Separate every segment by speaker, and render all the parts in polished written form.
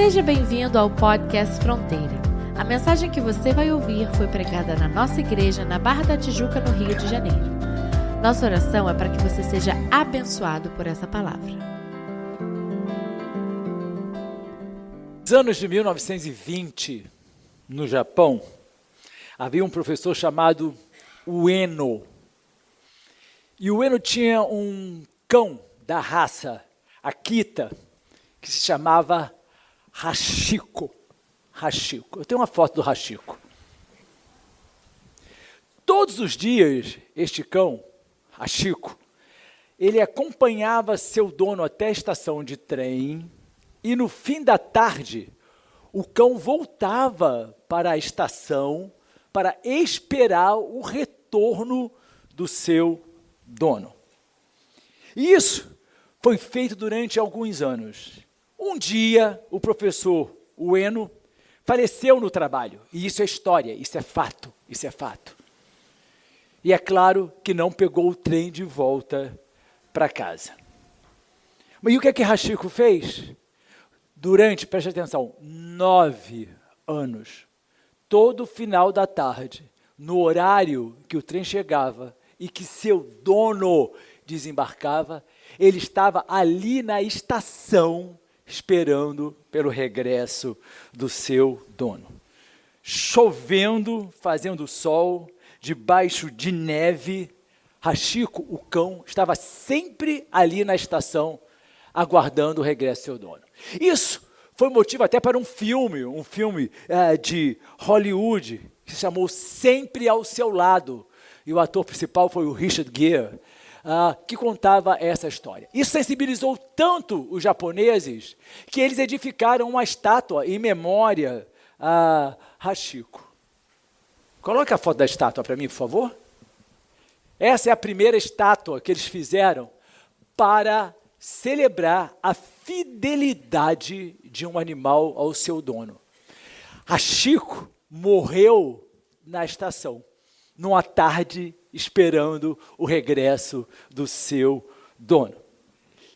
Speaker 1: Seja bem-vindo ao podcast Fronteira. A mensagem que você vai ouvir foi pregada na nossa igreja na Barra da Tijuca, no Rio de Janeiro. Nossa oração é para que você seja abençoado por essa palavra.
Speaker 2: Nos anos de 1920, no Japão, havia um professor chamado Ueno. E o Ueno tinha um cão da raça Akita, que se chamava Hachiko. Eu tenho uma foto do Hachiko. Todos os dias, este cão, Hachiko, ele acompanhava seu dono até a estação de trem e no fim da tarde, o cão voltava para a estação para esperar o retorno do seu dono. E isso foi feito durante alguns anos. Um dia, o professor Ueno faleceu no trabalho. E isso é história, isso é fato. E é claro que não pegou o trem de volta para casa. Mas e o que é que Hachiko fez? Durante, preste atenção, 9 anos, todo final da tarde, no horário que o trem chegava e que seu dono desembarcava, ele estava ali na estação esperando pelo regresso do seu dono. Chovendo, fazendo sol, debaixo de neve, Hachiko, o cão, estava sempre ali na estação, aguardando o regresso do seu dono. Isso foi motivo até para um filme de Hollywood, que se chamou Sempre ao Seu Lado. E o ator principal foi o Richard Gere, que contava essa história. Isso sensibilizou tanto os japoneses que eles edificaram uma estátua em memória a Hachiko. Coloque a foto da estátua para mim, por favor. Essa é a primeira estátua que eles fizeram para celebrar a fidelidade de um animal ao seu dono. Hachiko morreu na estação, numa tarde esperando o regresso do seu dono.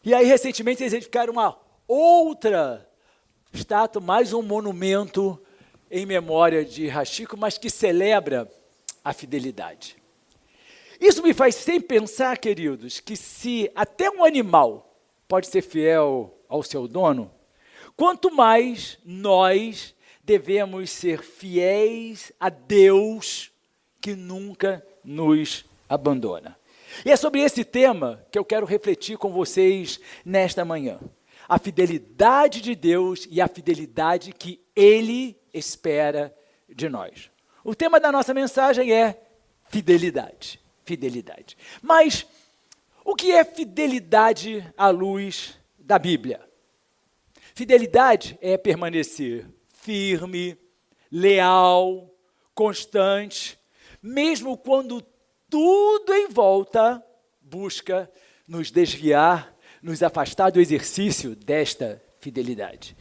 Speaker 2: E aí, recentemente, eles edificaram uma outra estátua, mais um monumento em memória de Hachiko, mas que celebra a fidelidade. Isso me faz sempre pensar, queridos, que se até um animal pode ser fiel ao seu dono, quanto mais nós devemos ser fiéis a Deus, que nunca nos abandona. E é sobre esse tema que eu quero refletir com vocês nesta manhã. A fidelidade de Deus e a fidelidade que Ele espera de nós. O tema da nossa mensagem é fidelidade. Fidelidade. Mas o que é fidelidade à luz da Bíblia? Fidelidade é permanecer firme, leal, constante, mesmo quando tudo em volta busca nos desviar, nos afastar do exercício desta fidelidade.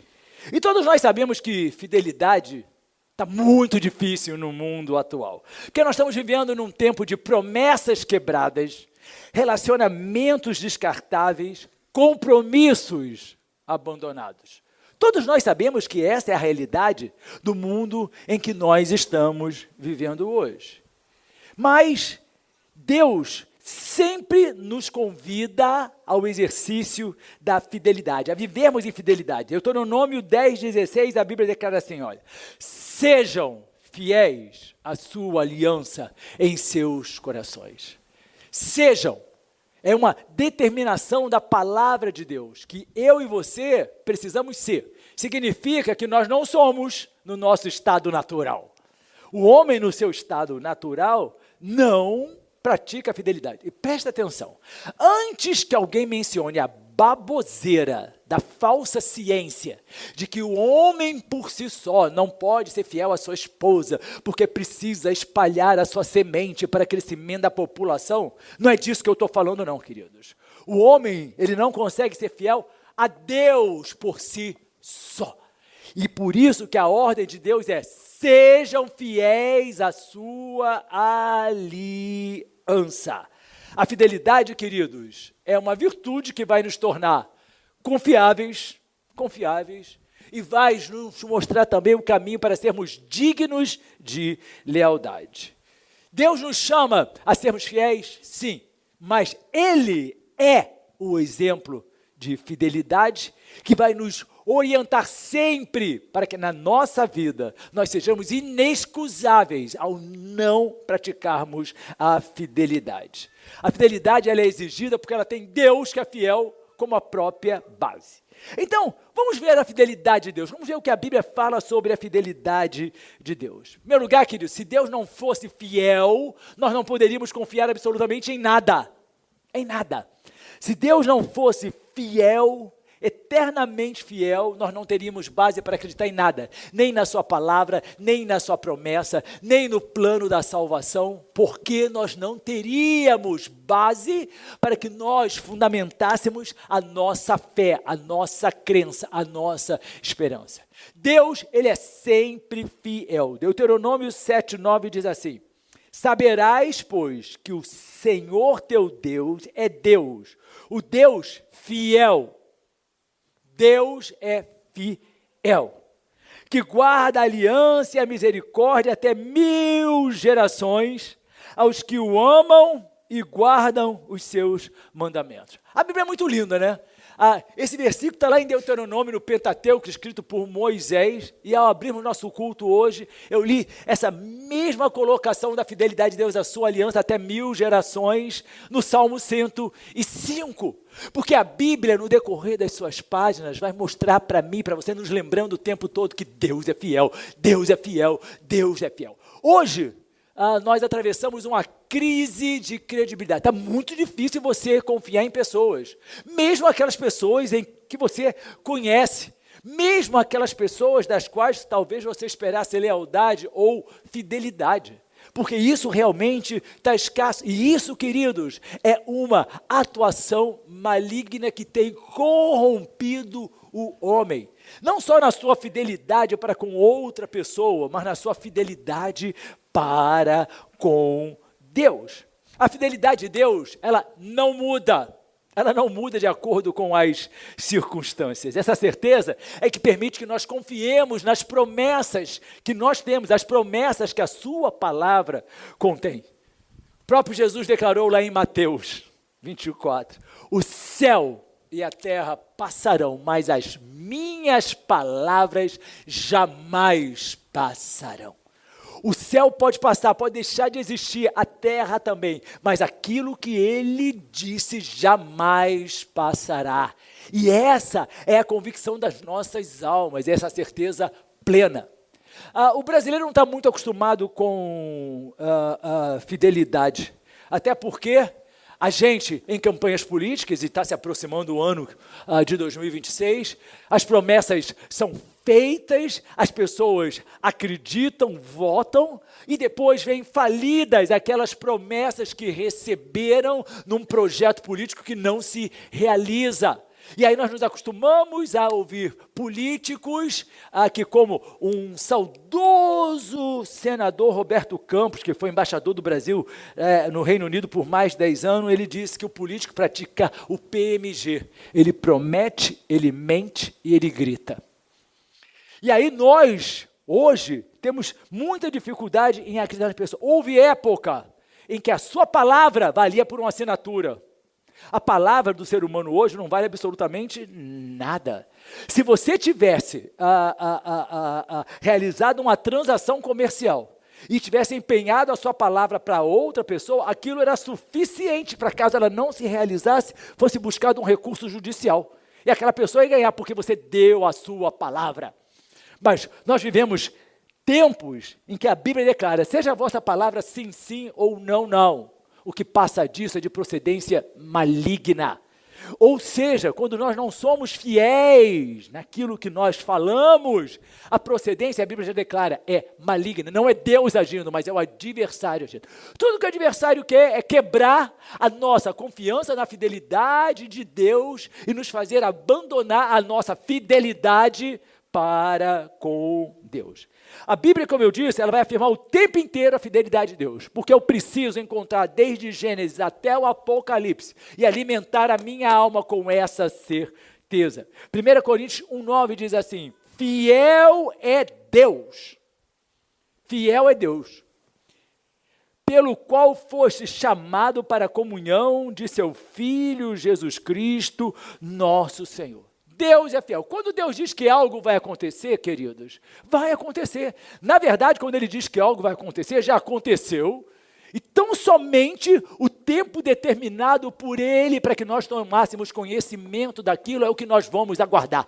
Speaker 2: E todos nós sabemos que fidelidade está muito difícil no mundo atual, porque nós estamos vivendo num tempo de promessas quebradas, relacionamentos descartáveis, compromissos abandonados. Todos nós sabemos que essa é a realidade do mundo em que nós estamos vivendo hoje. Mas Deus sempre nos convida ao exercício da fidelidade, a vivermos em fidelidade. Deuteronômio 10:16, a Bíblia declara assim, olha, sejam fiéis à sua aliança em seus corações. Sejam, é uma determinação da palavra de Deus, que eu e você precisamos ser. Significa que nós não somos no nosso estado natural. O homem no seu estado natural não pratica a fidelidade. E presta atenção, antes que alguém mencione a baboseira da falsa ciência de que o homem por si só não pode ser fiel à sua esposa porque precisa espalhar a sua semente para o crescimento da população, não é disso que eu estou falando não, queridos. O homem, ele não consegue ser fiel a Deus por si só. E por isso que a ordem de Deus é: sejam fiéis à sua aliança. A fidelidade, queridos, é uma virtude que vai nos tornar confiáveis e vai nos mostrar também o caminho para sermos dignos de lealdade. Deus nos chama a sermos fiéis, sim, mas Ele é o exemplo de fidelidade que vai nos orientar sempre para que na nossa vida nós sejamos inexcusáveis ao não praticarmos a fidelidade. A fidelidade ela é exigida porque ela tem Deus que é fiel como a própria base. Então, vamos ver a fidelidade de Deus, vamos ver o que a Bíblia fala sobre a fidelidade de Deus. Em primeiro lugar, querido, se Deus não fosse fiel, nós não poderíamos confiar absolutamente em nada. Em nada. Se Deus não fosse fiel, eternamente fiel, nós não teríamos base para acreditar em nada, nem na sua palavra, nem na sua promessa, nem no plano da salvação, porque nós não teríamos base para que nós fundamentássemos a nossa fé, a nossa crença, a nossa esperança. Deus, Ele é sempre fiel. Deuteronômio 7:9 diz assim: saberás, pois, que o Senhor teu Deus é Deus, o Deus fiel. Deus é fiel, que guarda a aliança e a misericórdia até 1000 gerações aos que o amam e guardam os seus mandamentos. A Bíblia é muito linda, né? Esse versículo está lá em Deuteronômio, no Pentateuco, escrito por Moisés, e ao abrirmos nosso culto hoje, eu li essa mesma colocação da fidelidade de Deus, a sua aliança até 1000 gerações, no Salmo 105, porque a Bíblia, no decorrer das suas páginas, vai mostrar para mim, para você, nos lembrando o tempo todo que Deus é fiel, Deus é fiel, Deus é fiel. Hoje, nós atravessamos uma crise de credibilidade. Está muito difícil você confiar em pessoas, mesmo aquelas pessoas que você conhece, mesmo aquelas pessoas das quais talvez você esperasse lealdade ou fidelidade, porque isso realmente está escasso. E isso, queridos, é uma atuação maligna que tem corrompido o homem, não só na sua fidelidade para com outra pessoa, mas na sua fidelidade para com Deus. A fidelidade de Deus, ela não muda de acordo com as circunstâncias. Essa certeza é que permite que nós confiemos nas promessas que nós temos, as promessas que a sua palavra contém. O próprio Jesus declarou lá em Mateus 24, o céu e a terra passarão, mas as minhas palavras jamais passarão. O céu pode passar, pode deixar de existir, a terra também, mas aquilo que ele disse jamais passará. E essa é a convicção das nossas almas, essa certeza plena. O brasileiro não está muito acostumado com fidelidade, até porque a gente, em campanhas políticas, e está se aproximando o ano de 2026, as promessas são feitas, as pessoas acreditam, votam, e depois vêm falidas aquelas promessas que receberam num projeto político que não se realiza. E aí nós nos acostumamos a ouvir políticos que, como um saudoso senador Roberto Campos, que foi embaixador do Brasil no Reino Unido por mais de 10 anos, ele disse que o político pratica o PMG. Ele promete, ele mente e ele grita. E aí nós, hoje, temos muita dificuldade em acreditar nas pessoas. Houve época em que a sua palavra valia por uma assinatura. A palavra do ser humano hoje não vale absolutamente nada. Se você tivesse realizado uma transação comercial e tivesse empenhado a sua palavra para outra pessoa, aquilo era suficiente para, caso ela não se realizasse, fosse buscado um recurso judicial. E aquela pessoa ia ganhar, porque você deu a sua palavra. Mas nós vivemos tempos em que a Bíblia declara, seja a vossa palavra sim, sim ou não, não. O que passa disso é de procedência maligna. Ou seja, quando nós não somos fiéis naquilo que nós falamos, a procedência, a Bíblia já declara, é maligna. Não é Deus agindo, mas é o adversário agindo. Tudo que o adversário quer é quebrar a nossa confiança na fidelidade de Deus e nos fazer abandonar a nossa fidelidade para com Deus. A Bíblia, como eu disse, ela vai afirmar o tempo inteiro a fidelidade de Deus, porque eu preciso encontrar desde Gênesis até o Apocalipse e alimentar a minha alma com essa certeza. 1 Coríntios 1,9 diz assim, fiel é Deus, pelo qual foste chamado para a comunhão de seu Filho Jesus Cristo, nosso Senhor. Deus é fiel. Quando Deus diz que algo vai acontecer, queridos, vai acontecer. Na verdade, quando Ele diz que algo vai acontecer, já aconteceu. E tão somente o tempo determinado por Ele para que nós tomássemos conhecimento daquilo é o que nós vamos aguardar.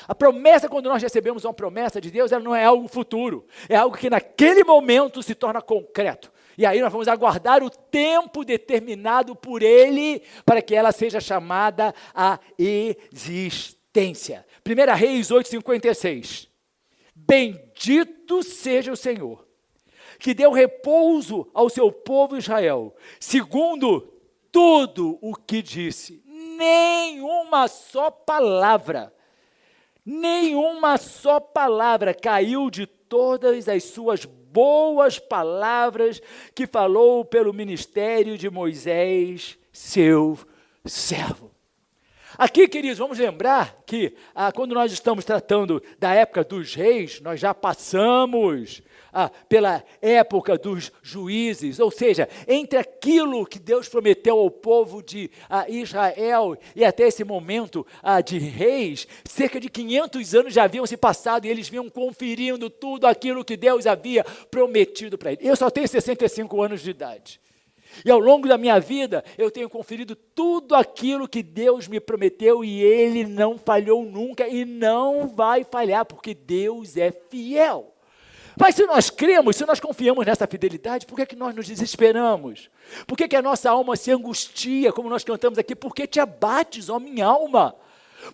Speaker 2: A promessa, quando nós recebemos uma promessa de Deus, ela não é algo futuro. É algo que naquele momento se torna concreto. E aí nós vamos aguardar o tempo determinado por Ele para que ela seja chamada à existência. 1 Reis 8:56. Bendito seja o Senhor, que deu repouso ao seu povo Israel, segundo tudo o que disse. Nenhuma só palavra caiu de todas as suas boas palavras que falou pelo ministério de Moisés, seu servo. Aqui, queridos, vamos lembrar que quando nós estamos tratando da época dos reis, nós já passamos pela época dos juízes, ou seja, entre aquilo que Deus prometeu ao povo de Israel e até esse momento de reis, cerca de 500 anos já haviam se passado e eles vinham conferindo tudo aquilo que Deus havia prometido para eles. Eu só tenho 65 anos de idade. E ao longo da minha vida, eu tenho conferido tudo aquilo que Deus me prometeu e Ele não falhou nunca e não vai falhar, porque Deus é fiel. Mas se nós cremos, se nós confiamos nessa fidelidade, por que é que nós nos desesperamos? Por que é que a nossa alma se angustia, como nós cantamos aqui? Por que te abates, ó minha alma?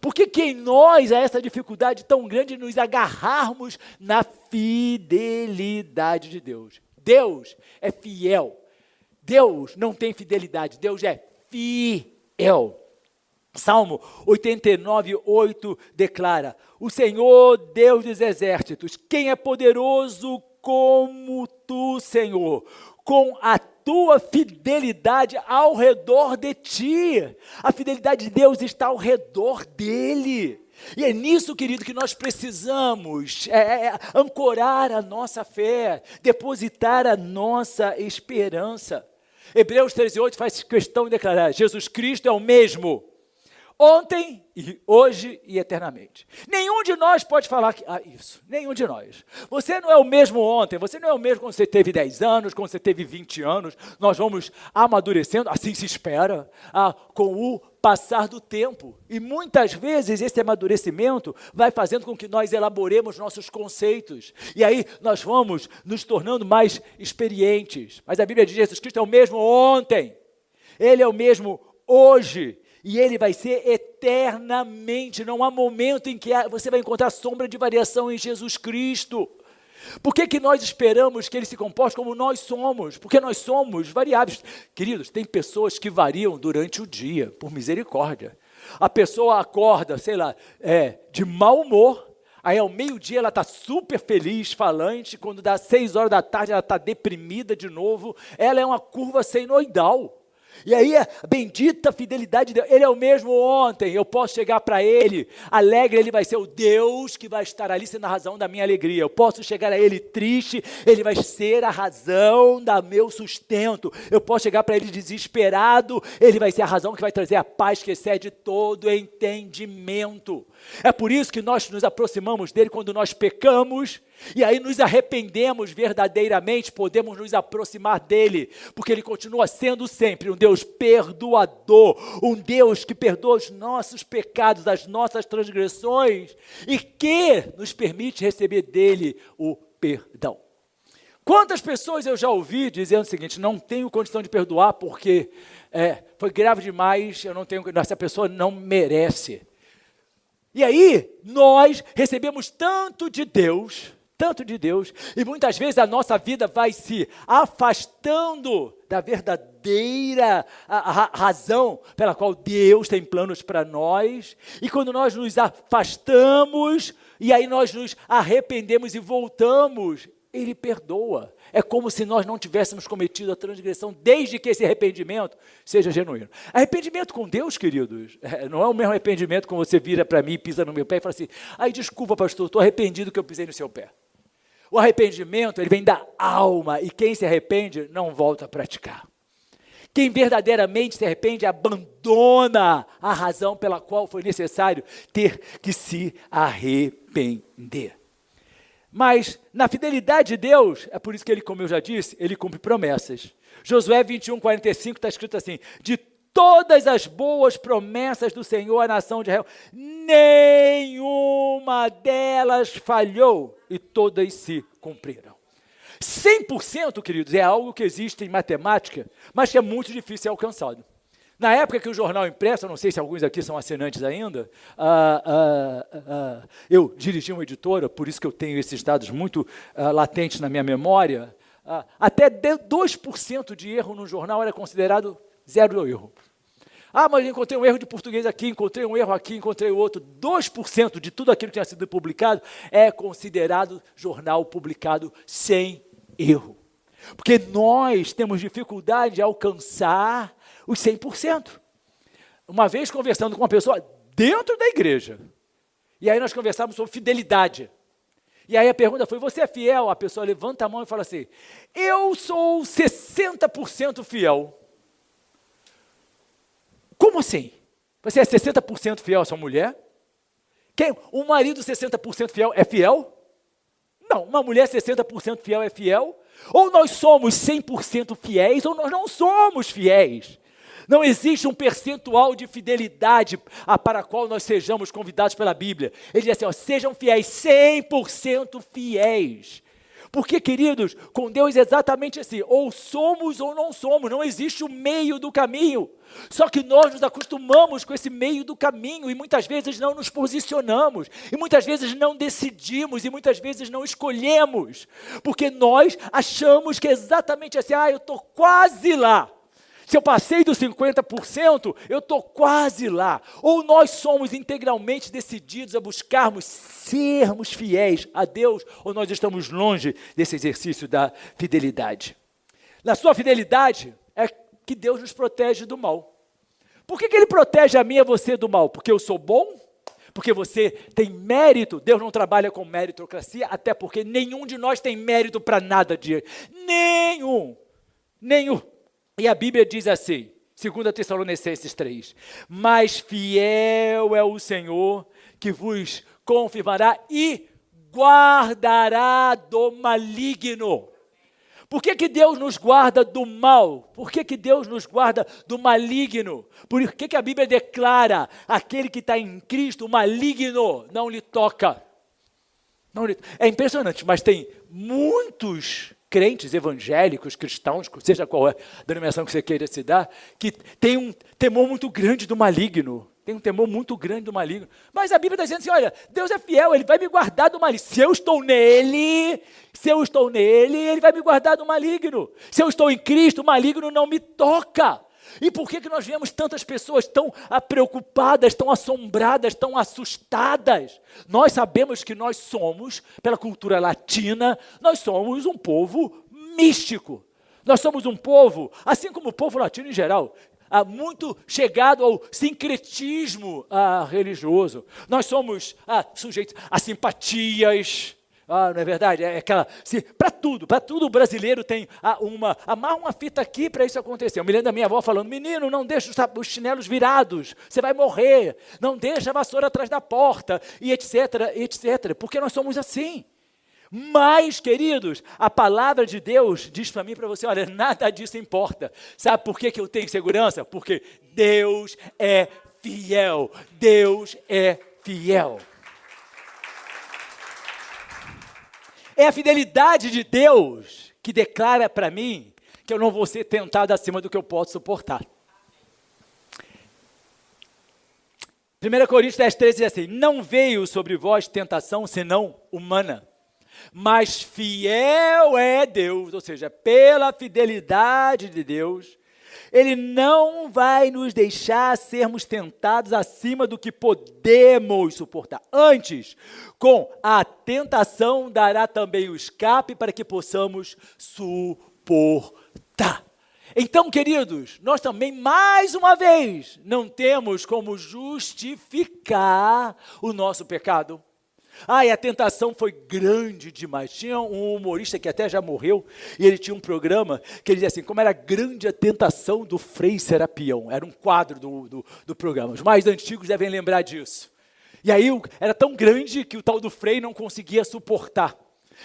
Speaker 2: Por que em nós há essa dificuldade tão grande de nos agarrarmos na fidelidade de Deus? Deus é fiel. Deus não tem fidelidade, Deus é fiel. Salmo 89:8 declara: o Senhor, Deus dos exércitos, quem é poderoso como tu, Senhor, com a tua fidelidade ao redor de ti. A fidelidade de Deus está ao redor dele. E é nisso, querido, que nós precisamos ancorar a nossa fé, depositar a nossa esperança. Hebreus 13:8 faz questão de declarar: Jesus Cristo é o mesmo ontem, e hoje e eternamente. Nenhum de nós pode falar isso, nenhum de nós. Você não é o mesmo ontem, você não é o mesmo quando você teve 10 anos, quando você teve 20 anos. Nós vamos amadurecendo, assim se espera, com o passar do tempo. E muitas vezes esse amadurecimento vai fazendo com que nós elaboremos nossos conceitos. E aí nós vamos nos tornando mais experientes. Mas a Bíblia diz que Jesus Cristo é o mesmo ontem, Ele é o mesmo hoje, e Ele vai ser eternamente. Não há momento em que você vai encontrar sombra de variação em Jesus Cristo. Por que nós esperamos que Ele se comporte como nós somos? Porque nós somos variáveis. Queridos, tem pessoas que variam durante o dia, por misericórdia. A pessoa acorda, de mau humor, aí ao meio-dia ela está super feliz, falante, quando dá 6 horas da tarde ela está deprimida de novo. Ela é uma curva senoidal. E aí a bendita fidelidade de Deus, Ele é o mesmo ontem, eu posso chegar para Ele alegre, Ele vai ser o Deus que vai estar ali sendo a razão da minha alegria. Eu posso chegar a Ele triste, Ele vai ser a razão do meu sustento. Eu posso chegar para Ele desesperado, Ele vai ser a razão que vai trazer a paz que excede todo entendimento. É por isso que nós nos aproximamos dEle quando nós pecamos, e aí nos arrependemos verdadeiramente, podemos nos aproximar dEle, porque Ele continua sendo sempre um Deus perdoador, um Deus que perdoa os nossos pecados, as nossas transgressões, e que nos permite receber dEle o perdão. Quantas pessoas eu já ouvi dizendo o seguinte: não tenho condição de perdoar porque foi grave demais, essa pessoa não merece. E aí, nós recebemos tanto de Deus, e muitas vezes a nossa vida vai se afastando da verdadeira razão pela qual Deus tem planos para nós, e quando nós nos afastamos, e aí nós nos arrependemos e voltamos, Ele perdoa. É como se nós não tivéssemos cometido a transgressão, desde que esse arrependimento seja genuíno. Arrependimento com Deus, queridos, não é o mesmo arrependimento quando você vira para mim e pisa no meu pé e fala assim, ai, desculpa, pastor, estou arrependido que eu pisei no seu pé. O arrependimento, ele vem da alma, e quem se arrepende não volta a praticar. Quem verdadeiramente se arrepende abandona a razão pela qual foi necessário ter que se arrepender. Mas na fidelidade de Deus, é por isso que ele, como eu já disse, ele cumpre promessas. Josué 21:45 está escrito assim, de todas as boas promessas do Senhor à nação de Israel, nenhuma delas falhou e todas se cumpriram. 100%, queridos, é algo que existe em matemática, mas que é muito difícil ser alcançado. Na época que o jornal impresso, eu não sei se alguns aqui são assinantes ainda, eu dirigi uma editora, por isso que eu tenho esses dados muito latentes na minha memória, até 2% de erro no jornal era considerado zero erro. Mas eu encontrei um erro de português aqui, encontrei um erro aqui, encontrei outro. 2% de tudo aquilo que tinha sido publicado é considerado jornal publicado sem erro. Porque nós temos dificuldade de alcançar os 100%. Uma vez conversando com uma pessoa dentro da igreja, e aí nós conversávamos sobre fidelidade. E aí a pergunta foi, você é fiel? A pessoa levanta a mão e fala assim, eu sou 60% fiel. Como assim? Você é 60% fiel à sua mulher? Um marido 60% fiel é fiel? Não, uma mulher 60% fiel é fiel? Ou nós somos 100% fiéis, ou nós não somos fiéis. Não existe um percentual de fidelidade para a qual nós sejamos convidados pela Bíblia. Ele diz assim, sejam fiéis, 100% fiéis. Porque, queridos, com Deus é exatamente assim, ou somos ou não somos, não existe o meio do caminho. Só que nós nos acostumamos com esse meio do caminho e muitas vezes não nos posicionamos, e muitas vezes não decidimos, e muitas vezes não escolhemos, porque nós achamos que é exatamente assim, eu estou quase lá. Se eu passei dos 50%, eu estou quase lá. Ou nós somos integralmente decididos a buscarmos sermos fiéis a Deus, ou nós estamos longe desse exercício da fidelidade. Na sua fidelidade, é que Deus nos protege do mal. Por que Ele protege a mim e a você do mal? Porque eu sou bom? Porque você tem mérito? Deus não trabalha com meritocracia, até porque nenhum de nós tem mérito para nada. Nenhum. E a Bíblia diz assim, 2 Tessalonicenses 3, mas fiel é o Senhor que vos confirmará e guardará do maligno. Por que Deus nos guarda do mal? Por que Deus nos guarda do maligno? Por que a Bíblia declara, aquele que está em Cristo, o maligno não lhe toca? É impressionante, mas tem muitos crentes evangélicos, cristãos, seja qual é a denominação que você queira se dar, que tem um temor muito grande do maligno. Mas a Bíblia está dizendo assim, olha, Deus é fiel, Ele vai me guardar do maligno. Se eu estou nele, Ele vai me guardar do maligno. Se eu estou em Cristo, o maligno não me toca. E por que nós vemos tantas pessoas tão preocupadas, tão assombradas, tão assustadas? Nós sabemos que nós somos, pela cultura latina, nós somos um povo místico. Nós somos um povo, assim como o povo latino em geral, muito chegado ao sincretismo religioso. Nós somos sujeitos a simpatias. Não é verdade? Para tudo o brasileiro tem amarra uma fita aqui para isso acontecer. Eu me lembro da minha avó falando, menino, não deixa os chinelos virados, você vai morrer, não deixa a vassoura atrás da porta, e etc, porque nós somos assim. Mas, queridos, a palavra de Deus diz para mim e para você, olha, nada disso importa. Sabe por que eu tenho segurança? Porque Deus é fiel. Deus é fiel. É a fidelidade de Deus que declara para mim que eu não vou ser tentado acima do que eu posso suportar. 1 Coríntios 10:13 diz assim, não veio sobre vós tentação senão humana, mas fiel é Deus, ou seja, pela fidelidade de Deus, Ele não vai nos deixar sermos tentados acima do que podemos suportar. Antes, com a tentação, dará também o escape para que possamos suportar. Então, queridos, nós também, mais uma vez, não temos como justificar o nosso pecado. E a tentação foi grande demais. Tinha um humorista que até já morreu, e ele tinha um programa que ele dizia assim, como era grande a tentação do Frei Serapião. Era um quadro do programa. Os mais antigos devem lembrar disso. E aí era tão grande que o tal do Frei não conseguia suportar.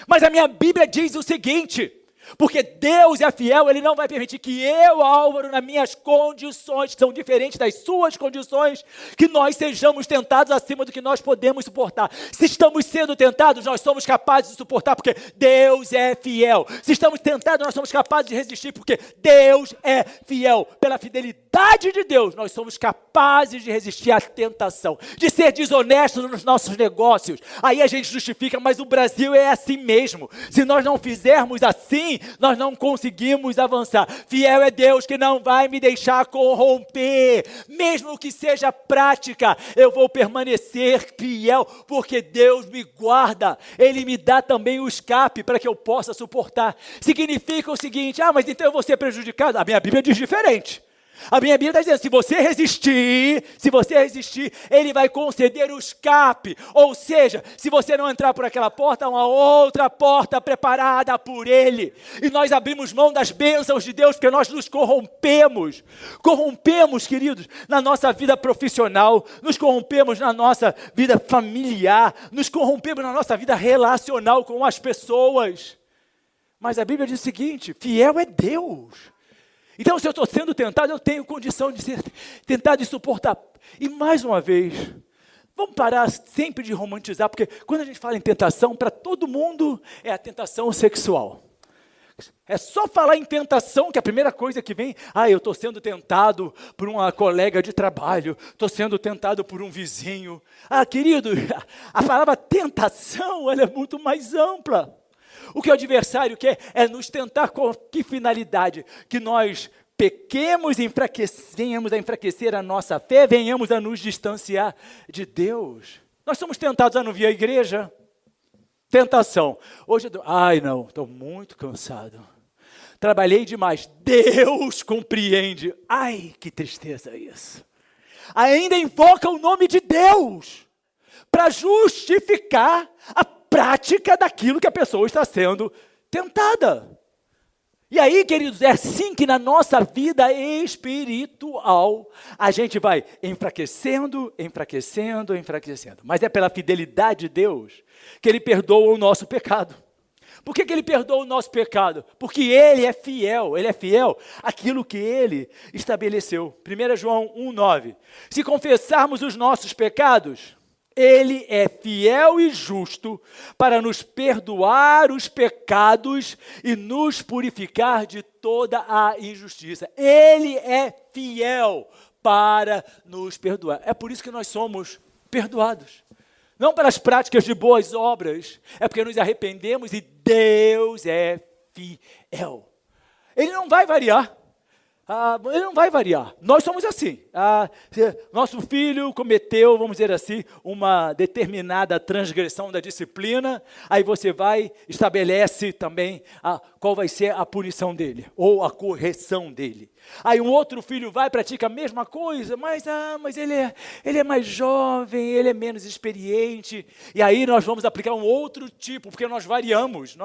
Speaker 2: Mas a minha Bíblia diz o seguinte, porque Deus é fiel, Ele não vai permitir que eu, Álvaro, nas minhas condições, que são diferentes das suas condições, que nós sejamos tentados acima do que nós podemos suportar. Se estamos sendo tentados, nós somos capazes de suportar, porque Deus é fiel. Se estamos tentados, nós somos capazes de resistir, porque Deus é fiel. Pela fidelidade de Deus, nós somos capazes de resistir à tentação, de ser desonestos nos nossos negócios. Aí a gente justifica, mas o Brasil é assim mesmo. Se nós não fizermos assim, nós não conseguimos avançar. Fiel é Deus que não vai me deixar corromper. Mesmo que seja prática, eu vou permanecer fiel, porque Deus me guarda. Ele me dá também o escape para que eu possa suportar. Significa o seguinte, mas então eu vou ser prejudicado? A minha Bíblia diz diferente. A minha Bíblia está dizendo, se você resistir, Ele vai conceder o escape. Ou seja, se você não entrar por aquela porta, há uma outra porta preparada por Ele. E nós abrimos mão das bênçãos de Deus, porque nós nos corrompemos. Corrompemos, queridos, na nossa vida profissional, nos corrompemos na nossa vida familiar, nos corrompemos na nossa vida relacional com as pessoas. Mas a Bíblia diz o seguinte, fiel é Deus. Então, se eu estou sendo tentado, eu tenho condição de ser tentado e suportar. E mais uma vez, vamos parar sempre de romantizar, porque quando a gente fala em tentação, para todo mundo é a tentação sexual. É só falar em tentação que a primeira coisa que vem, eu estou sendo tentado por uma colega de trabalho, estou sendo tentado por um vizinho. Querido, a palavra tentação, ela é muito mais ampla. O que o adversário quer é nos tentar com que finalidade? Que nós pequemos e venhamos a enfraquecer a nossa fé, venhamos a nos distanciar de Deus. Nós somos tentados a não vir à igreja. Tentação. Hoje não, estou muito cansado. Trabalhei demais. Deus compreende. Que tristeza isso. Ainda invoca o nome de Deus para justificar a prática daquilo que a pessoa está sendo tentada. E aí, queridos, é assim que na nossa vida espiritual, a gente vai enfraquecendo. Mas é pela fidelidade de Deus que Ele perdoa o nosso pecado. Por que Ele perdoa o nosso pecado? Porque Ele é fiel àquilo que Ele estabeleceu. 1 João 1,9. Se confessarmos os nossos pecados, Ele é fiel e justo para nos perdoar os pecados e nos purificar de toda a injustiça. Ele é fiel para nos perdoar. É por isso que nós somos perdoados. Não pelas práticas de boas obras, é porque nos arrependemos e Deus é fiel. Ele não vai variar. Ele não vai variar. Nós somos assim. Nosso filho cometeu, vamos dizer assim, uma determinada transgressão da disciplina, aí você vai, estabelece também qual vai ser a punição dele, ou a correção dele. Aí um outro filho vai e pratica a mesma coisa, mas ele é mais jovem, ele é menos experiente, e aí nós vamos aplicar um outro tipo, porque nós variamos.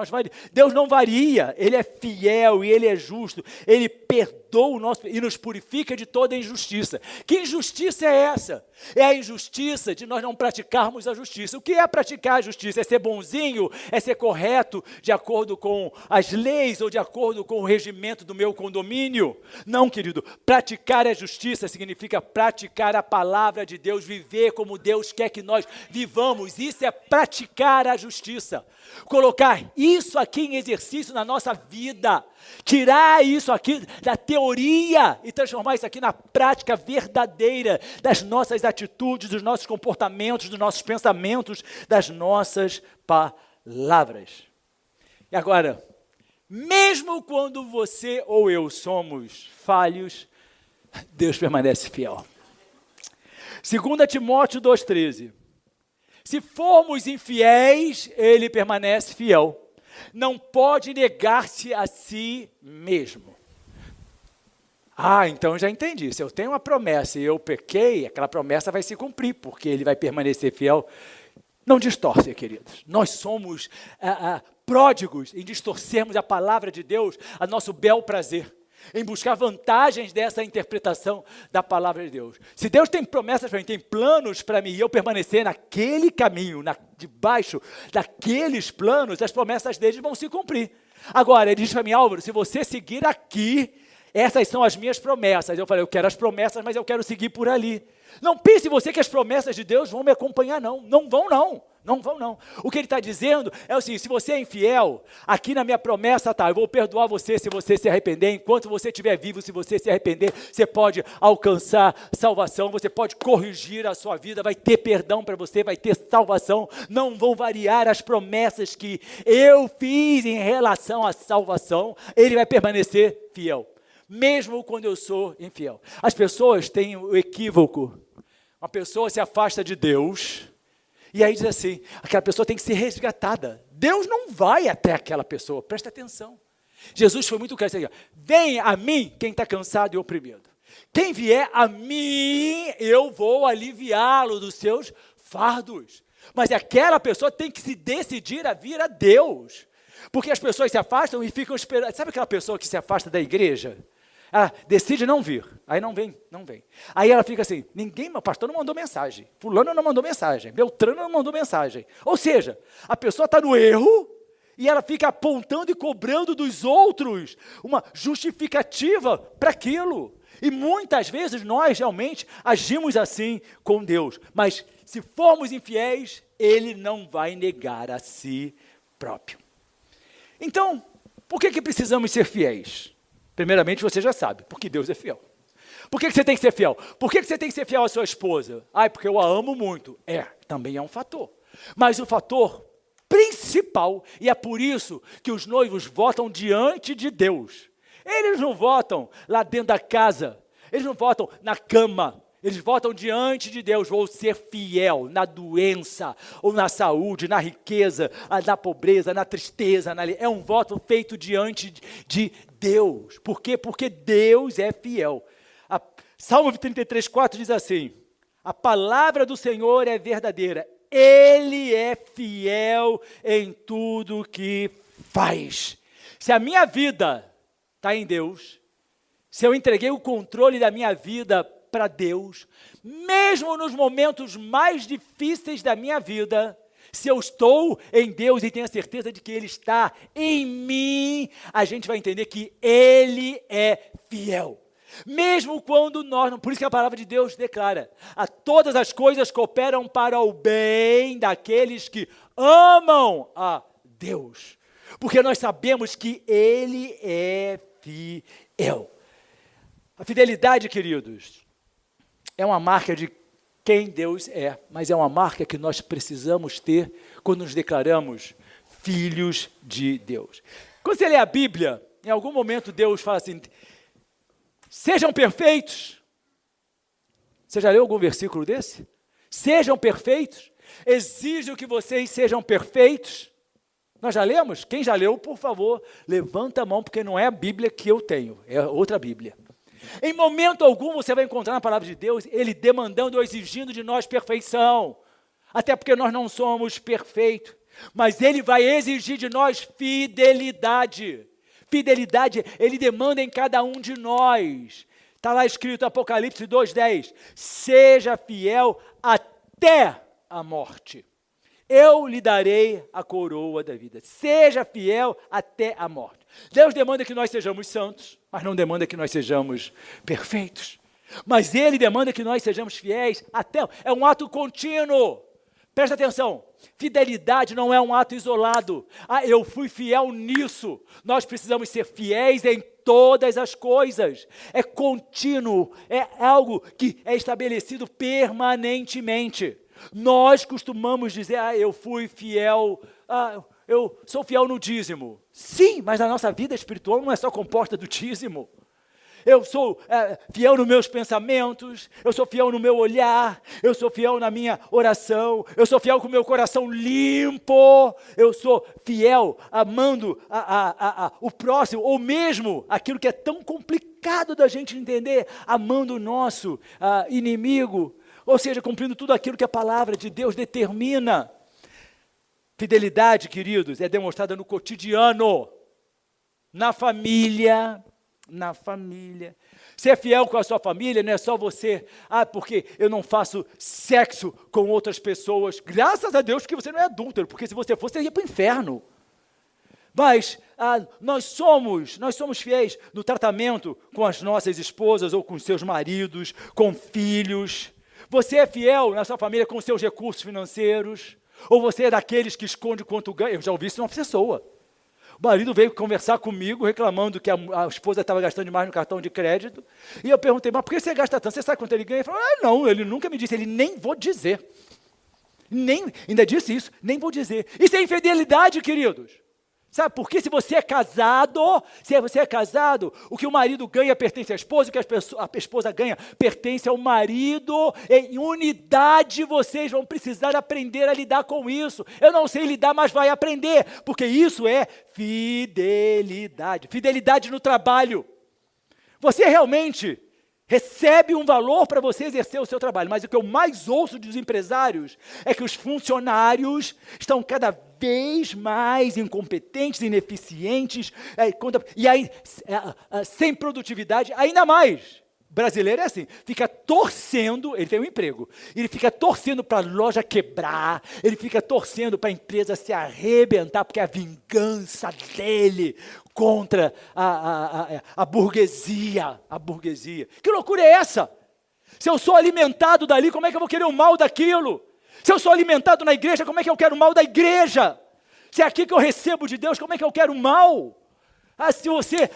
Speaker 2: Deus não varia, Ele é fiel e Ele é justo, Ele perdoa o nosso e nos purifica de toda injustiça. Que injustiça é essa? É a injustiça de nós não praticarmos a justiça. O que é praticar a justiça? É ser bonzinho? É ser correto de acordo com as leis ou de acordo com o regimento do meu condomínio? Não, querido. Praticar a justiça significa praticar a palavra de Deus, viver como Deus quer que nós vivamos. Isso é praticar a justiça. Colocar isso aqui em exercício na nossa vida. Tirar isso aqui da teoria e transformar isso aqui na prática verdadeira das nossas atitudes, dos nossos comportamentos, dos nossos pensamentos, das nossas palavras. E agora, Mesmo quando você ou eu somos falhos, Deus permanece fiel. 2 Timóteo 2,13. Se formos infiéis, ele permanece fiel. Não pode negar-se a si mesmo. Então já entendi. Se eu tenho uma promessa e eu pequei, aquela promessa vai se cumprir, porque ele vai permanecer fiel. Não distorce, queridos. Nós somos pródigos em distorcermos a palavra de Deus a nosso bel prazer, em buscar vantagens dessa interpretação da palavra de Deus. Se Deus tem promessas para mim, tem planos para mim, e eu permanecer naquele caminho, debaixo daqueles planos, as promessas deles vão se cumprir. Agora, ele diz para mim, Álvaro, se você seguir aqui, essas são as minhas promessas. Eu falei, eu quero as promessas, mas eu quero seguir por ali. Não pense você que as promessas de Deus vão me acompanhar, não. Não vão, não. Não vão, não. O que ele está dizendo é o seguinte, se você é infiel, aqui na minha promessa está, eu vou perdoar você se você se arrepender, enquanto você estiver vivo, se você se arrepender, você pode alcançar salvação, você pode corrigir a sua vida, vai ter perdão para você, vai ter salvação, não vão variar as promessas que eu fiz em relação à salvação, ele vai permanecer fiel, mesmo quando eu sou infiel. As pessoas têm o equívoco, uma pessoa se afasta de Deus, e aí diz assim, aquela pessoa tem que ser resgatada. Deus não vai até aquela pessoa, presta atenção. Jesus foi muito claro, vem a mim quem está cansado e oprimido. Quem vier a mim, eu vou aliviá-lo dos seus fardos. Mas aquela pessoa tem que se decidir a vir a Deus. Porque as pessoas se afastam e ficam esperando. Sabe aquela pessoa que se afasta da igreja? Ela decide não vir, aí não vem. Aí ela fica assim, o pastor não mandou mensagem, fulano não mandou mensagem, Beltrano não mandou mensagem. Ou seja, a pessoa está no erro e ela fica apontando e cobrando dos outros uma justificativa para aquilo. E muitas vezes nós realmente agimos assim com Deus. Mas se formos infiéis, Ele não vai negar a si próprio. Então, por que precisamos ser fiéis? Primeiramente, você já sabe, porque Deus é fiel. Por que você tem que ser fiel? Por que você tem que ser fiel à sua esposa? Porque eu a amo muito. Também é um fator. Mas o fator principal, e é por isso que os noivos votam diante de Deus. Eles não votam lá dentro da casa, eles não votam na cama, eles votam diante de Deus. Vou ser fiel na doença, ou na saúde, na riqueza, na pobreza, na tristeza. É um voto feito diante de Deus. Por quê? Porque Deus é fiel. Salmo 33,4 diz assim, a palavra do Senhor é verdadeira, Ele é fiel em tudo que faz. Se a minha vida está em Deus, se eu entreguei o controle da minha vida para Deus, mesmo nos momentos mais difíceis da minha vida, se eu estou em Deus e tenho a certeza de que Ele está em mim, a gente vai entender que Ele é fiel. Mesmo quando nós, por isso que a palavra de Deus declara, a todas as coisas cooperam para o bem daqueles que amam a Deus. Porque nós sabemos que Ele é fiel. A fidelidade, queridos, é uma marca de quem Deus é, mas é uma marca que nós precisamos ter quando nos declaramos filhos de Deus. Quando você lê a Bíblia, em algum momento Deus fala assim, sejam perfeitos. Você já leu algum versículo desse? Sejam perfeitos. Exijo que vocês sejam perfeitos. Nós já lemos? Quem já leu, por favor, levanta a mão, porque não é a Bíblia que eu tenho, é outra Bíblia. Em momento algum você vai encontrar na palavra de Deus, Ele demandando ou exigindo de nós perfeição, até porque nós não somos perfeitos, mas Ele vai exigir de nós fidelidade. Fidelidade, Ele demanda em cada um de nós. Está lá escrito Apocalipse 2,10, seja fiel até a morte. Eu lhe darei a coroa da vida. Seja fiel até a morte. Deus demanda que nós sejamos santos, mas não demanda que nós sejamos perfeitos. Mas Ele demanda que nós sejamos fiéis até... É um ato contínuo. Presta atenção. Fidelidade não é um ato isolado. Eu fui fiel nisso. Nós precisamos ser fiéis em todas as coisas. É contínuo. É algo que é estabelecido permanentemente. Nós costumamos dizer, eu fui fiel, eu sou fiel no dízimo. Sim, mas a nossa vida espiritual não é só composta do dízimo. Eu sou fiel nos meus pensamentos, eu sou fiel no meu olhar, eu sou fiel na minha oração, eu sou fiel com o meu coração limpo, eu sou fiel amando o próximo, ou mesmo aquilo que é tão complicado da gente entender, amando o nosso inimigo, ou seja, cumprindo tudo aquilo que a palavra de Deus determina. Fidelidade, queridos, é demonstrada no cotidiano, na família. Ser fiel com a sua família não é só você, porque eu não faço sexo com outras pessoas. Graças a Deus que você não é adúltero, porque se você fosse, você ia para o inferno. Mas nós somos fiéis no tratamento com as nossas esposas ou com seus maridos, com filhos. Você é fiel na sua família com seus recursos financeiros? Ou você é daqueles que esconde quanto ganha? Eu já ouvi isso de uma pessoa. O marido veio conversar comigo, reclamando que a esposa estava gastando demais no cartão de crédito. E eu perguntei, mas por que você gasta tanto? Você sabe quanto ele ganha? Ele falou, não, ele nunca me disse, ele nem vou dizer. Ainda disse isso, nem vou dizer. Isso é infidelidade, queridos. Sabe por quê? Se você é casado, o que o marido ganha pertence à esposa, o que a esposa ganha pertence ao marido. Em unidade vocês vão precisar aprender a lidar com isso. Eu não sei lidar, mas vai aprender, porque isso é fidelidade. Fidelidade no trabalho. Você realmente recebe um valor para você exercer o seu trabalho, mas o que eu mais ouço dos empresários é que os funcionários estão cada vez mais incompetentes, ineficientes, e aí, sem produtividade, ainda mais. Brasileiro é assim, fica torcendo, ele tem um emprego, ele fica torcendo para a loja quebrar, ele fica torcendo para a empresa se arrebentar, porque é a vingança dele contra a burguesia. Que loucura é essa? Se eu sou alimentado dali, como é que eu vou querer o mal daquilo? Se eu sou alimentado na igreja, como é que eu quero o mal da igreja? Se é aqui que eu recebo de Deus, como é que eu quero o mal? Se você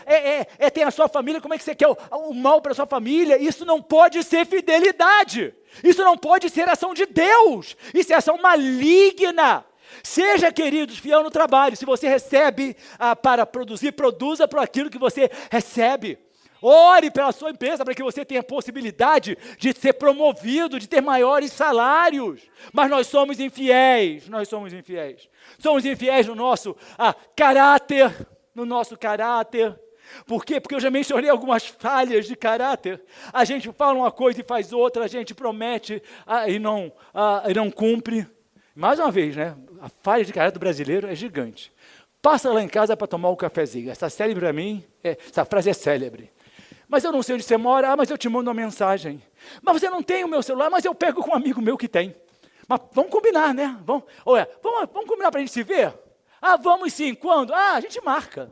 Speaker 2: tem a sua família, como é que você quer o mal para a sua família? Isso não pode ser fidelidade. Isso não pode ser ação de Deus. Isso é ação maligna. Seja, queridos, fiel no trabalho. Se você recebe para produzir, produza por aquilo que você recebe. Ore pela sua empresa para que você tenha possibilidade de ser promovido, de ter maiores salários. Mas nós somos infiéis. Somos infiéis no nosso caráter. Por quê? Porque eu já mencionei algumas falhas de caráter. A gente fala uma coisa e faz outra, a gente promete e não cumpre. Mais uma vez, né? A falha de caráter do brasileiro é gigante. Passa lá em casa para tomar um cafezinho. Essa frase é célebre. Mas eu não sei onde você mora, mas eu te mando uma mensagem. Mas você não tem o meu celular, mas eu pego com um amigo meu que tem. Mas vamos combinar, né? Vamos combinar para a gente se ver? Vamos sim, quando? A gente marca.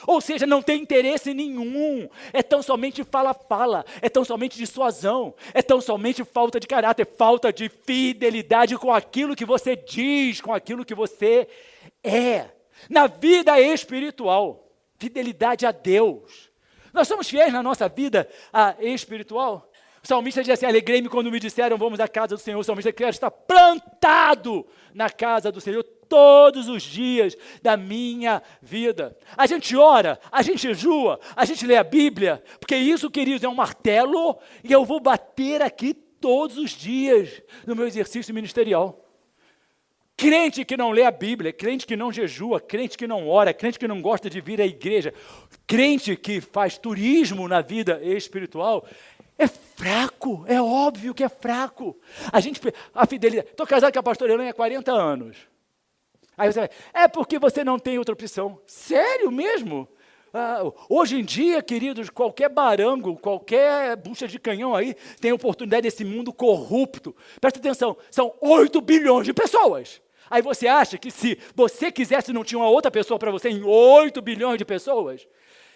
Speaker 2: Ou seja, não tem interesse nenhum, é tão somente fala, é tão somente dissuasão, é tão somente falta de caráter, falta de fidelidade com aquilo que você diz, com aquilo que você é. Na vida espiritual, fidelidade a Deus. Nós somos fiéis na nossa vida espiritual. O salmista diz assim, alegrei-me quando me disseram, vamos à casa do Senhor. O salmista quer estar plantado na casa do Senhor todos os dias da minha vida. A gente ora, a gente jejua, a gente lê a Bíblia, porque isso, queridos, é um martelo e eu vou bater aqui todos os dias no meu exercício ministerial. Crente que não lê a Bíblia, crente que não jejua, crente que não ora, crente que não gosta de vir à igreja, crente que faz turismo na vida espiritual, é fraco, é óbvio que é fraco. A fidelidade, estou casado com a pastora Elaine há 40 anos. Aí você vai, é porque você não tem outra opção. Sério mesmo? Hoje em dia, queridos, qualquer barango, qualquer bucha de canhão aí, tem oportunidade nesse mundo corrupto. Presta atenção, são 8 bilhões de pessoas. Aí você acha que se você quisesse, não tinha uma outra pessoa para você em 8 bilhões de pessoas?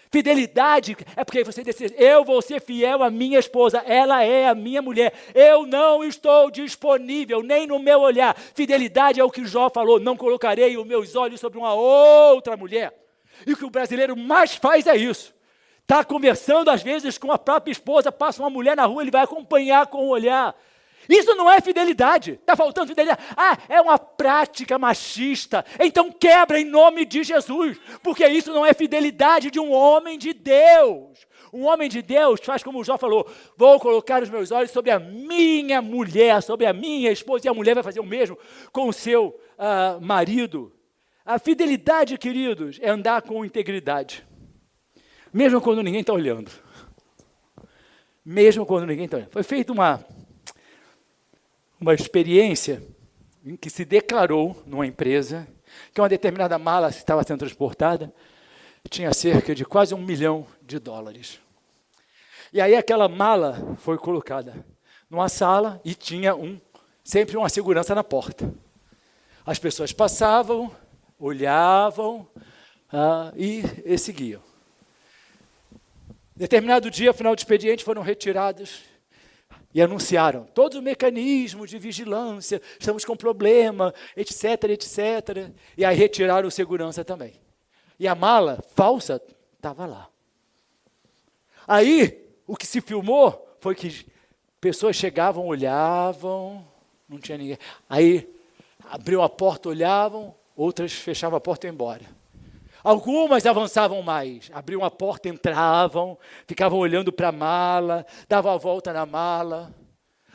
Speaker 2: Fidelidade é porque você decide, eu vou ser fiel à minha esposa, ela é a minha mulher, eu não estou disponível, nem no meu olhar. Fidelidade é o que Jó falou, não colocarei os meus olhos sobre uma outra mulher. E o que o brasileiro mais faz é isso. Está conversando às vezes com a própria esposa, passa uma mulher na rua, ele vai acompanhar com o olhar. Isso não é fidelidade. Está faltando fidelidade. É uma prática machista. Então quebra em nome de Jesus. Porque isso não é fidelidade de um homem de Deus. Um homem de Deus faz como o Jó falou: vou colocar os meus olhos sobre a minha mulher, sobre a minha esposa. E a mulher vai fazer o mesmo com o seu marido. A fidelidade, queridos, é andar com integridade. Mesmo quando ninguém está olhando. Mesmo quando ninguém está olhando. Foi feita uma experiência em que se declarou numa empresa que uma determinada mala estava sendo transportada, tinha cerca de quase $1 milhão. E aí aquela mala foi colocada numa sala e tinha sempre uma segurança na porta. As pessoas passavam, olhavam e seguiam. Determinado dia, final do expediente, foram retirados e anunciaram todos os mecanismos de vigilância, estamos com problema, etc, etc. E aí retiraram o segurança também. E a mala falsa estava lá. Aí, o que se filmou foi que pessoas chegavam, olhavam, não tinha ninguém. Aí, abriu a porta, olhavam, outras fechavam a porta e iam embora. Algumas avançavam mais, abriam a porta, entravam, ficavam olhando para a mala, davam a volta na mala.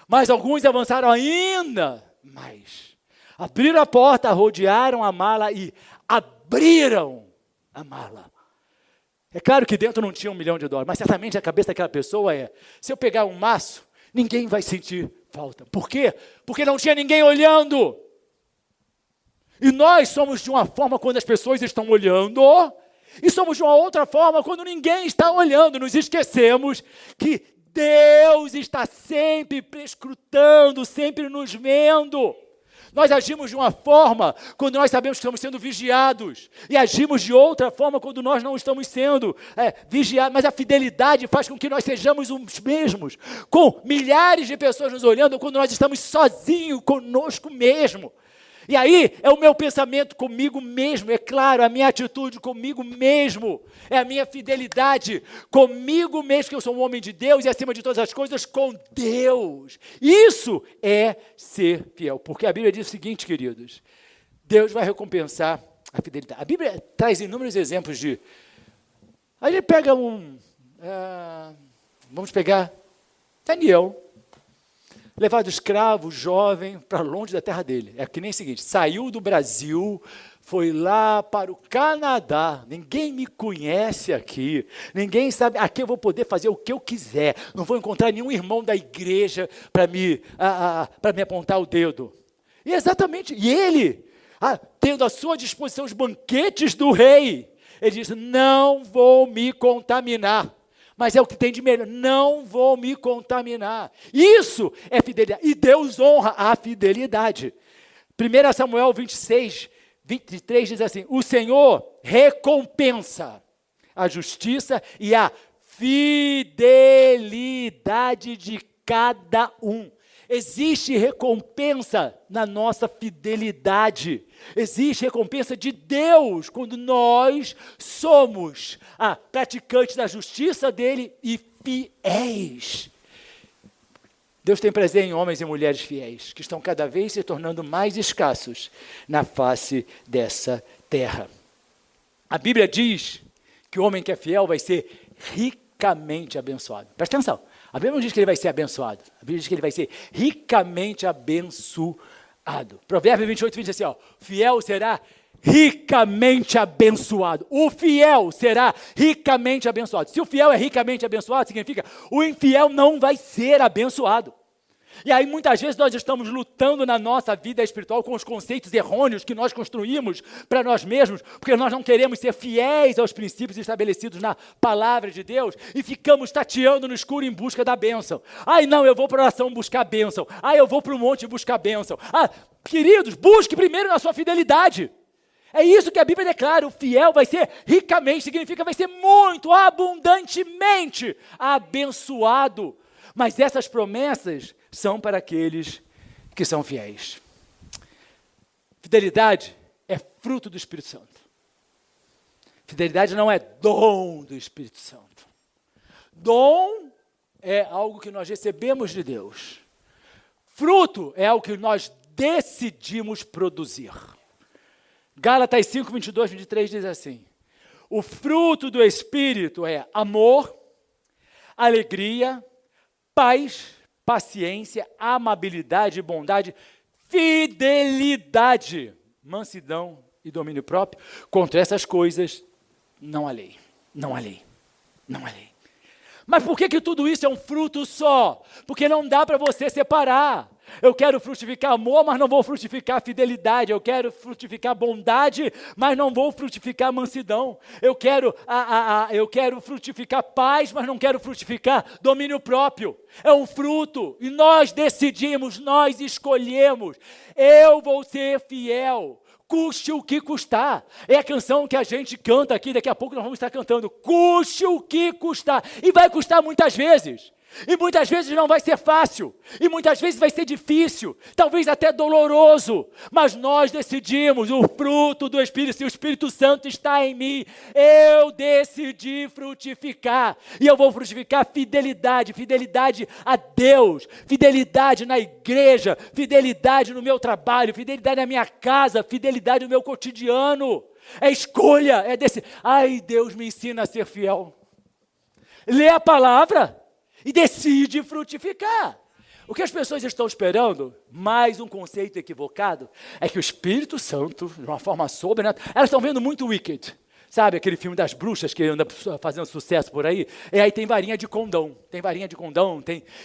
Speaker 2: Mas alguns avançaram ainda mais. Abriram a porta, rodearam a mala e abriram a mala. É claro que dentro não tinha $1 milhão, mas certamente a cabeça daquela pessoa se eu pegar um maço, ninguém vai sentir falta. Por quê? Porque não tinha ninguém olhando. E nós somos de uma forma quando as pessoas estão olhando, e somos de uma outra forma quando ninguém está olhando. Nos esquecemos que Deus está sempre prescrutando, sempre nos vendo. Nós agimos de uma forma quando nós sabemos que estamos sendo vigiados, e agimos de outra forma quando nós não estamos sendo vigiados. Mas a fidelidade faz com que nós sejamos os mesmos, com milhares de pessoas nos olhando, quando nós estamos sozinhos conosco mesmo. E aí, é o meu pensamento comigo mesmo, é claro, a minha atitude comigo mesmo, é a minha fidelidade comigo mesmo, que eu sou um homem de Deus e, acima de todas as coisas, com Deus. Isso é ser fiel, porque a Bíblia diz o seguinte, queridos: Deus vai recompensar a fidelidade. A Bíblia traz inúmeros exemplos de... Aí ele pega vamos pegar Daniel, levado escravo, jovem, para longe da terra dele. É que nem o seguinte: saiu do Brasil, foi lá para o Canadá. Ninguém me conhece aqui, ninguém sabe. Aqui eu vou poder fazer o que eu quiser. Não vou encontrar nenhum irmão da igreja para me apontar o dedo. E exatamente, e ele, tendo à sua disposição os banquetes do rei, ele disse: não vou me contaminar. Mas é o que tem de melhor, não vou me contaminar. Isso é fidelidade. E Deus honra a fidelidade. 1 Samuel 26, 23 diz assim: o Senhor recompensa a justiça e a fidelidade de cada um. Existe recompensa na nossa fidelidade. Existe recompensa de Deus quando nós somos praticantes da justiça dele e fiéis. Deus tem prazer em homens e mulheres fiéis, que estão cada vez se tornando mais escassos na face dessa terra. A Bíblia diz que o homem que é fiel vai ser ricamente abençoado. Presta atenção. A Bíblia não diz que ele vai ser abençoado. A Bíblia diz que ele vai ser ricamente abençoado. Provérbios 28, 20 diz assim: fiel será ricamente abençoado. O fiel será ricamente abençoado. Se o fiel é ricamente abençoado, significa o infiel não vai ser abençoado. E aí muitas vezes nós estamos lutando na nossa vida espiritual com os conceitos errôneos que nós construímos para nós mesmos, porque nós não queremos ser fiéis aos princípios estabelecidos na palavra de Deus e ficamos tateando no escuro em busca da bênção. Não, eu vou para a oração buscar bênção. Eu vou para o monte buscar bênção. Queridos, busque primeiro na sua fidelidade. É isso que a Bíblia declara: o fiel vai ser ricamente, significa vai ser muito, abundantemente abençoado. Mas essas promessas são para aqueles que são fiéis. Fidelidade é fruto do Espírito Santo. Fidelidade não é dom do Espírito Santo. Dom é algo que nós recebemos de Deus. fruto é o que nós decidimos produzir. Gálatas 5, 22, 23 diz assim: o fruto do Espírito é amor, alegria, paz, paciência, amabilidade, bondade, fidelidade, mansidão e domínio próprio. Contra essas coisas não há lei, não há lei, não há lei. Mas por que tudo isso é um fruto só? Porque não dá para você separar. Eu quero frutificar amor, mas não vou frutificar fidelidade. Eu quero frutificar bondade, mas não vou frutificar mansidão. Eu quero frutificar paz, mas não quero frutificar domínio próprio. É um fruto e nós decidimos, nós escolhemos. Eu vou ser fiel, custe o que custar. É a canção que a gente canta aqui, daqui a pouco nós vamos estar cantando. Custe o que custar. E vai custar muitas vezes. E muitas vezes não vai ser fácil, e muitas vezes vai ser difícil, talvez até doloroso, mas nós decidimos, o fruto do Espírito, se o Espírito Santo está em mim, eu decidi frutificar, e eu vou frutificar fidelidade, fidelidade a Deus, fidelidade na igreja, fidelidade no meu trabalho, fidelidade na minha casa, fidelidade no meu cotidiano, é escolha, é desse, ai Deus me ensina a ser fiel, lê a palavra, e decide frutificar. O que as pessoas estão esperando, mais um conceito equivocado, é que o Espírito Santo, de uma forma sobrenatural, elas estão vendo muito Wicked, sabe, aquele filme das bruxas que anda fazendo sucesso por aí, e aí tem varinha de condão,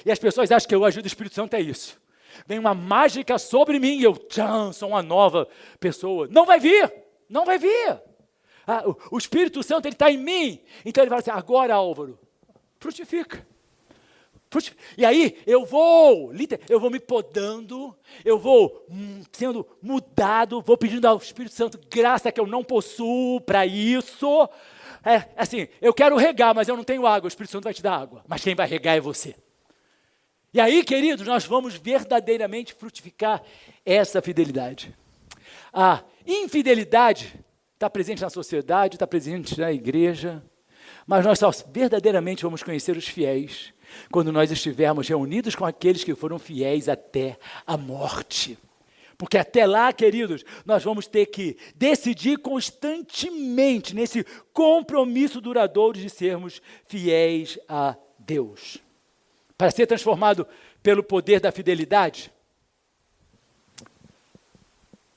Speaker 2: e as pessoas acham que eu ajudo o Espírito Santo é isso. Vem uma mágica sobre mim e eu sou uma nova pessoa. Não vai vir. O Espírito Santo ele está em mim, então ele fala assim, agora Álvaro, frutifica. E aí eu vou me podando, eu vou sendo mudado, vou pedindo ao Espírito Santo graça que eu não possuo para isso. Assim, eu quero regar, mas eu não tenho água, o Espírito Santo vai te dar água, mas quem vai regar é você. E aí, queridos, nós vamos verdadeiramente frutificar essa fidelidade. A infidelidade está presente na sociedade, está presente na igreja, mas nós só verdadeiramente vamos conhecer os fiéis quando nós estivermos reunidos com aqueles que foram fiéis até a morte. Porque até lá, queridos, nós vamos ter que decidir constantemente nesse compromisso duradouro de sermos fiéis a Deus. Para ser transformado pelo poder da fidelidade,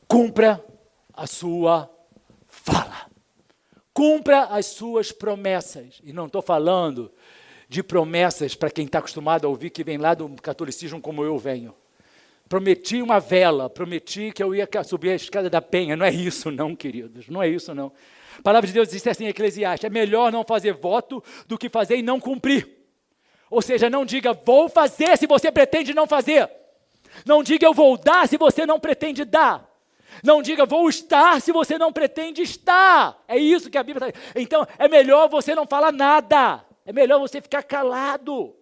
Speaker 2: cumpra a sua fala. Cumpra as suas promessas. E não estou falando de promessas para quem está acostumado a ouvir que vem lá do catolicismo como eu venho. Prometi uma vela, prometi que eu ia subir a escada da Penha. Não é isso não, queridos, não é isso não. A palavra de Deus diz assim em Eclesiastes, é melhor não fazer voto do que fazer e não cumprir. Ou seja, não diga vou fazer se você pretende não fazer. Não diga eu vou dar se você não pretende dar. Não diga vou estar se você não pretende estar. É isso que a Bíblia está dizendo. Então, é melhor você não falar nada. É melhor você ficar calado.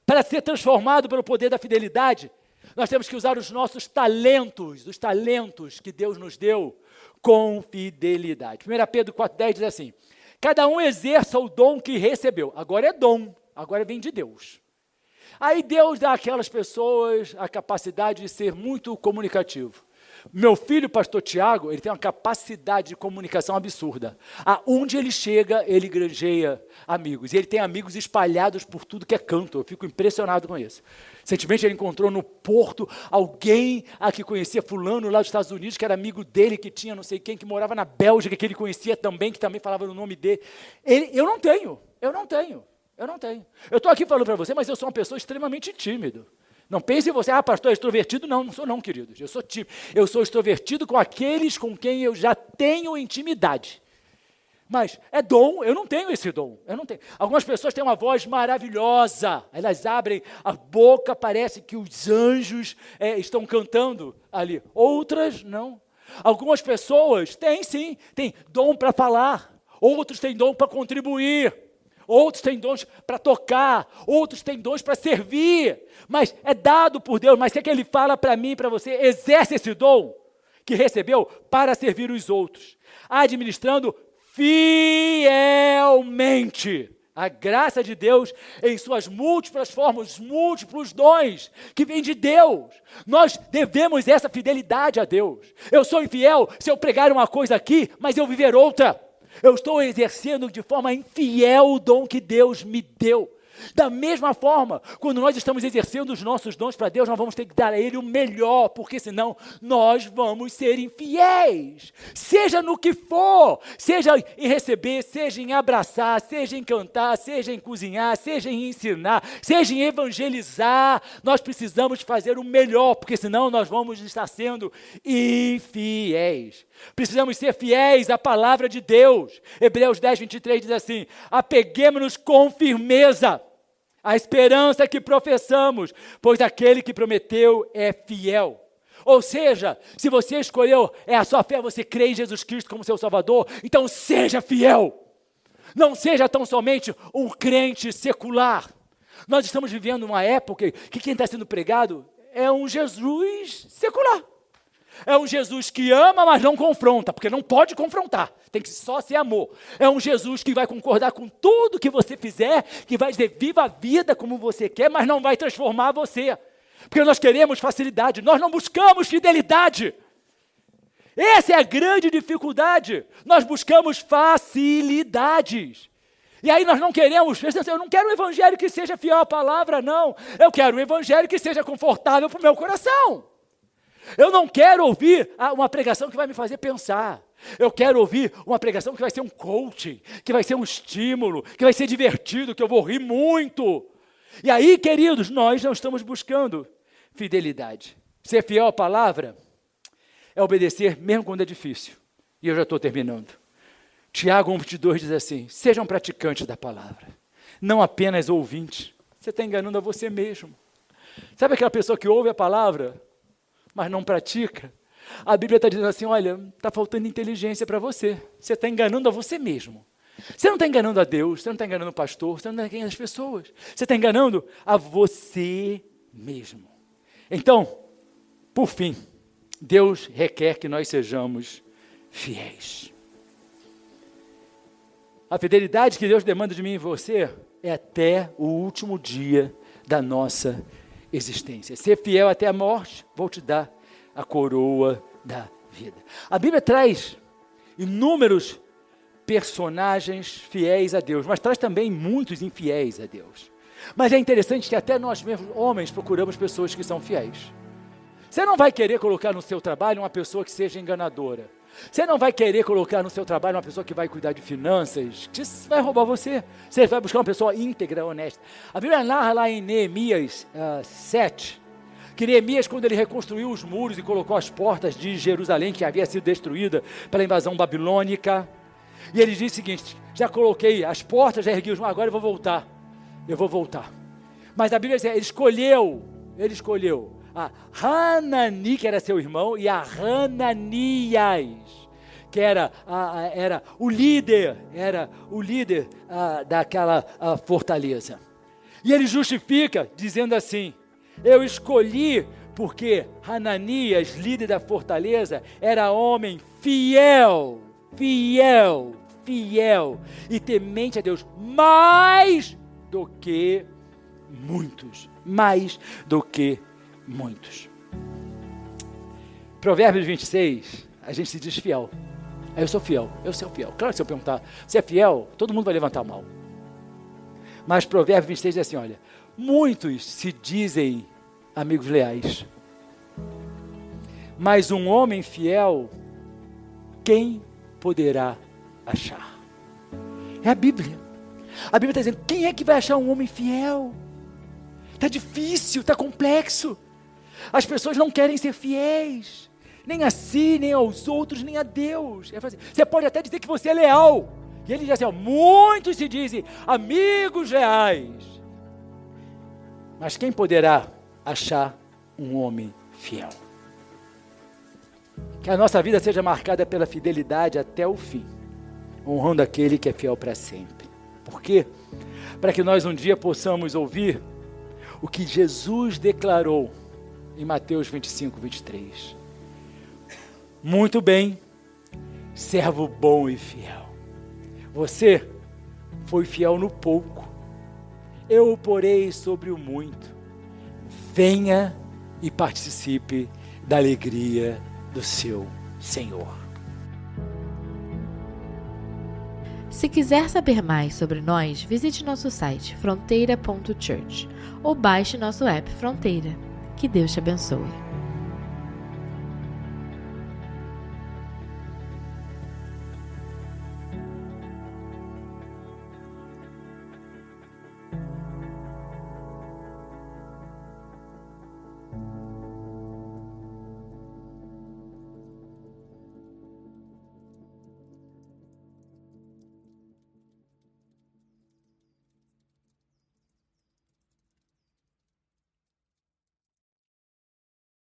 Speaker 2: Para ser transformado pelo poder da fidelidade, nós temos que usar os nossos talentos, os talentos que Deus nos deu, com fidelidade. 1 Pedro 4,10 diz assim, cada um exerça o dom que recebeu. Agora é dom, agora vem de Deus. Aí Deus dá àquelas pessoas a capacidade de ser muito comunicativo. Meu filho, pastor Tiago, ele tem uma capacidade de comunicação absurda. Aonde ele chega, ele granjeia amigos. E ele tem amigos espalhados por tudo que é canto. Eu fico impressionado com isso. Recentemente ele encontrou no porto alguém que conhecia fulano lá dos Estados Unidos, que era amigo dele, que tinha não sei quem, que morava na Bélgica, que ele conhecia também, que também falava no nome dele. Eu não tenho. Eu estou aqui falando para você, mas eu sou uma pessoa extremamente tímida. Não pense em você, pastor, é extrovertido? Não sou não, queridos. Eu sou tímido. Eu sou extrovertido com aqueles com quem eu já tenho intimidade. Mas é dom, eu não tenho esse dom. Eu não tenho. Algumas pessoas têm uma voz maravilhosa. Elas abrem a boca, parece que os anjos estão cantando ali. Outras, não. Algumas pessoas têm sim, têm dom para falar. Outros têm dom para contribuir. Outros têm dons para tocar, outros têm dons para servir, mas é dado por Deus, mas é que Ele fala para mim e para você, exerce esse dom que recebeu para servir os outros, administrando fielmente. A graça de Deus em suas múltiplas formas, múltiplos dons que vêm de Deus. Nós devemos essa fidelidade a Deus. Eu sou infiel se eu pregar uma coisa aqui, mas eu viver outra. Eu estou exercendo de forma infiel o dom que Deus me deu. Da mesma forma, quando nós estamos exercendo os nossos dons para Deus, nós vamos ter que dar a Ele o melhor, porque senão nós vamos ser infiéis. Seja no que for, seja em receber, seja em abraçar, seja em cantar, seja em cozinhar, seja em ensinar, seja em evangelizar, nós precisamos fazer o melhor, porque senão nós vamos estar sendo infiéis. Precisamos ser fiéis à palavra de Deus. Hebreus 10, 23 diz assim: apeguemo-nos com firmeza à esperança que professamos, pois aquele que prometeu é fiel. Ou seja, se você escolheu, a sua fé, você crê em Jesus Cristo como seu Salvador, então seja fiel. Não seja tão somente um crente secular. Nós estamos vivendo uma época que quem está sendo pregado é um Jesus secular. É um Jesus que ama, mas não confronta, porque não pode confrontar, tem que só ser amor. É um Jesus que vai concordar com tudo que você fizer, que vai dizer, viva a vida como você quer, mas não vai transformar você. Porque nós queremos facilidade, nós não buscamos fidelidade. Essa é a grande dificuldade. Nós buscamos facilidades. E aí nós não queremos, eu não quero um evangelho que seja fiel à palavra, não. Eu quero um evangelho que seja confortável para o meu coração. Eu não quero ouvir uma pregação que vai me fazer pensar. Eu quero ouvir uma pregação que vai ser um coaching, que vai ser um estímulo, que vai ser divertido, que eu vou rir muito. E aí, queridos, nós não estamos buscando fidelidade. Ser fiel à palavra é obedecer mesmo quando é difícil. E eu já estou terminando. Tiago 1,22 diz assim: sejam praticantes da palavra, não apenas ouvintes. Você está enganando a você mesmo. Sabe aquela pessoa que ouve a palavra, mas não pratica? A Bíblia está dizendo assim, olha, está faltando inteligência para você. Você está enganando a você mesmo. Você não está enganando a Deus, você não está enganando o pastor, você não está enganando as pessoas. Você está enganando a você mesmo. Então, por fim, Deus requer que nós sejamos fiéis. A fidelidade que Deus demanda de mim e você é até o último dia da nossa existência. Ser fiel até a morte, vou te dar a coroa da vida. A Bíblia traz inúmeros personagens fiéis a Deus, mas traz também muitos infiéis a Deus. Mas é interessante que até nós mesmos, homens, procuramos pessoas que são fiéis. Você não vai querer colocar no seu trabalho uma pessoa que seja enganadora. Você não vai querer colocar no seu trabalho uma pessoa que vai cuidar de finanças, que vai roubar você. Você vai buscar uma pessoa íntegra, honesta. A Bíblia narra lá em Neemias 7, que Neemias, quando ele reconstruiu os muros e colocou as portas de Jerusalém, que havia sido destruída pela invasão babilônica, e ele diz o seguinte: já coloquei as portas, já ergui os muros, agora eu vou voltar. Mas a Bíblia diz, ele escolheu a Hanani, que era seu irmão, e a Hananias, que era o líder daquela fortaleza. E ele justifica dizendo assim: eu escolhi porque Hananias, líder da fortaleza, era homem fiel e temente a Deus, mais do que muitos. Provérbios 26, a gente se diz fiel. Eu sou fiel. Claro que se eu perguntar, você é fiel? Todo mundo vai levantar a mão. Mas Provérbios 26 diz assim, olha, muitos se dizem amigos leais, mas um homem fiel, quem poderá achar? É a Bíblia. A Bíblia está dizendo, quem é que vai achar um homem fiel? Está difícil, está complexo. As pessoas não querem ser fiéis, nem a si, nem aos outros, nem a Deus. Você pode até dizer que você é leal. E ele diz assim, ó, muitos se dizem amigos leais. Mas quem poderá achar um homem fiel? Que a nossa vida seja marcada pela fidelidade até o fim, honrando aquele que é fiel para sempre. Por quê? Para que nós um dia possamos ouvir o que Jesus declarou em Mateus 25, 23. Muito bem, servo bom e fiel. Você foi fiel no pouco, eu o porei sobre o muito. Venha e participe da alegria do seu Senhor.
Speaker 1: Se quiser saber mais sobre nós, visite nosso site fronteira.church ou baixe nosso app Fronteira. Que Deus te abençoe.